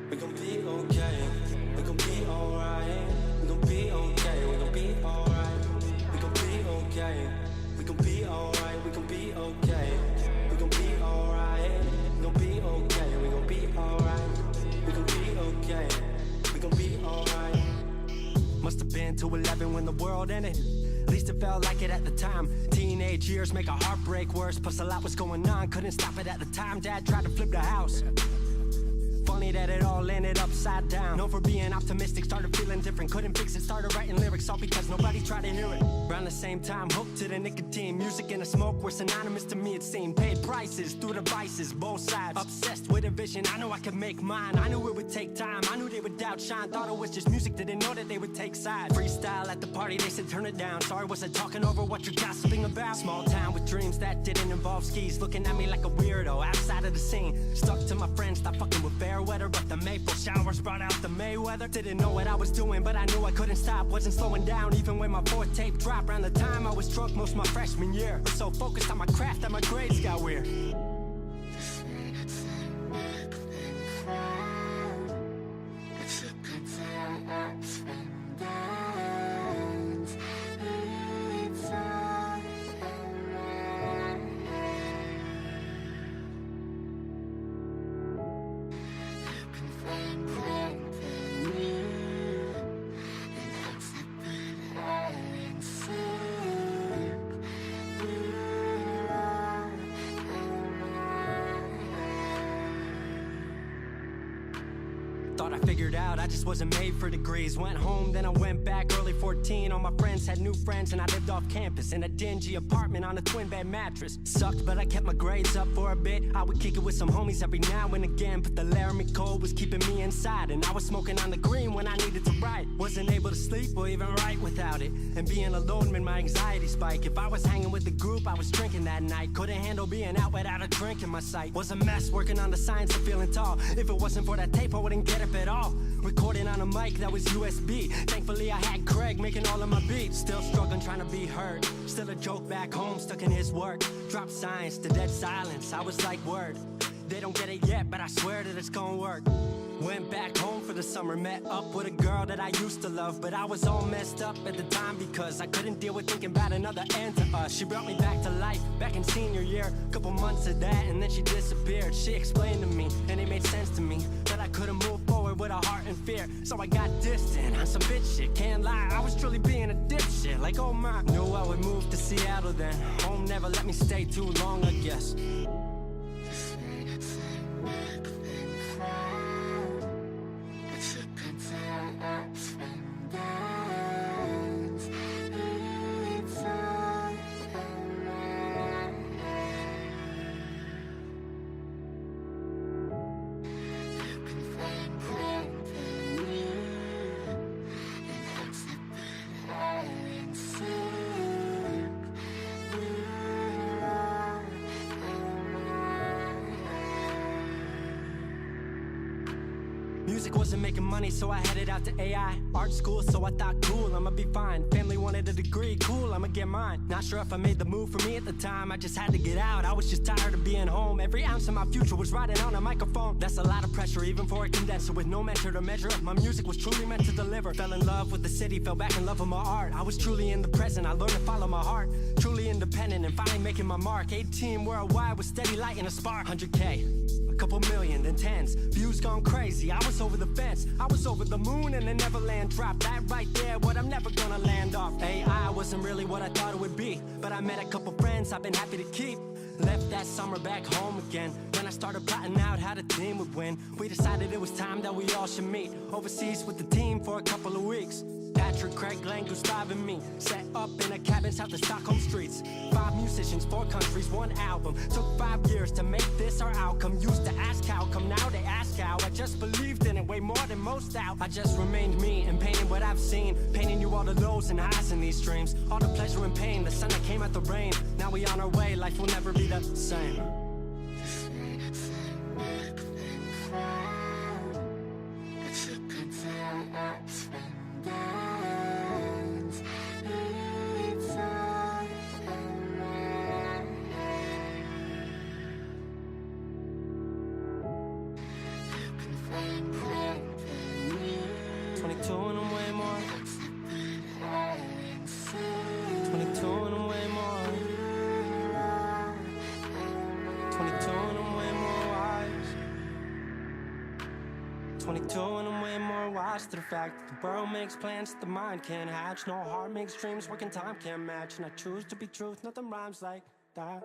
We gon' be okay. We gon' be alright. We gon' be okay. We gon' be alright. We gon' be okay. We gon' be alright. We gon' be okay. We gon' be alright. We gon' be okay. We gon' be alright. We gon' be okay. We gon' be alright. Must have been 2:11 when the world ended. At least it felt like it at the time. Teenage years make a heartbreak worse. Plus a lot was going on, couldn't stop it at the time. Dad tried to flip the house. Funny that it all ended upside down. Known for being optimistic, started feeling different. Couldn't fix it, started writing lyrics, all because nobody tried to hear it. Around the same time, hooked to the nicotine. Music and the smoke were synonymous to me, it seemed. Paid prices through devices, both sides. Obsessed with a vision, I knew I could make mine. I knew it would take time, I knew they would outshine. Thought it was just music, didn't know that they would take sides. Freestyle at the party, they said turn it down. Sorry, was I talking over what you're gossiping about? Small town with dreams that didn't involve skis. Looking at me like a weirdo, outside of the scene. Stuck to my friends, stop fucking with fair weather. But the Maple showers brought out the Mayweather. Didn't know what I was doing, but I knew I couldn't stop. Wasn't slowing down, even when my fourth tape dropped. Around the time I was drunk most of my freshman year. Was so focused on my craft that my grades got weird. Thought I figured out, I just wasn't made for degrees. Went home, then I went back, early 14. All my friends had new friends and I lived off campus in a dingy apartment on a twin bed mattress. Sucked, but I kept my grades up for a bit. I would kick it with some homies every now and again, but the Laramie cold was keeping me inside. And I was smoking on the green when I needed to write. Wasn't able to sleep or even write without it. And being alone made my anxiety spike. If I was hanging with the group, I was drinking that night. Couldn't handle being out without a drink in my sight. Was a mess working on the science of feeling tall. If it wasn't for that tape, I wouldn't get up at all. Recording on a mic that was USB. Thankfully I had Craig making all of my beats. Still struggling trying to be heard. Still a joke back home, stuck in his work. Drop science to dead silence, I was like word. They don't get it yet, but I swear that it's gonna work. Went back home for the summer, met up with a girl that I used to love. But I was all messed up at the time because I couldn't deal with thinking about another end to us. She brought me back to life, back in senior year. Couple months of that and then she disappeared. She explained to me, and it made sense to me, that I couldn't move forward with a heart in fear. So I got distant on some bitch shit, can't lie, I was truly being a dipshit. Like oh my, knew I would move to Seattle then. Home never let me stay too long, I guess. Music wasn't making money, so I headed out to AI art school, so I thought cool, I'ma be fine. Family wanted a degree, cool, I'ma get mine. Not sure if I made the move for me at the time, I just had to get out. I was just tired of being home. Every ounce of my future was riding on a microphone. That's a lot of pressure, even for a condenser. With no mentor to measure up, my music was truly meant to deliver. Fell in love with the city, fell back in love with my art. I was truly in the present, I learned to follow my heart. Truly independent and finally making my mark. 18 worldwide with steady light and a spark. 100K, a couple million, then tens. Views gone crazy, I was over the fence. I was over the moon and the Neverland drop. That right there, what I'm never gonna land off. AI wasn't really what I thought it would be, but I met a couple friends I've been happy to keep. Left that summer back home again. Then I started plotting out how the team would win. We decided it was time that we all should meet overseas with the team for a couple of weeks. Patrick, Craig, Glenn, Gustav, and me set up in a cabin south of Stockholm streets. 5 musicians, 4 countries, 1 album. Took 5 years to make this our outcome. Used to ask how come, now they ask how. I just believed in it way more than most doubt. I just remained me and painted what I've seen. Painting you all the lows and highs in these dreams. All the pleasure and pain, the sun that came out the rain. Now we on our way, life will never be the same. Play. 22 and I'm way more wise. 22 and I'm way more wise to the fact that the world makes plans that the mind can't hatch. No heart makes dreams, working time can't match. And I choose to be truth, nothing rhymes like that.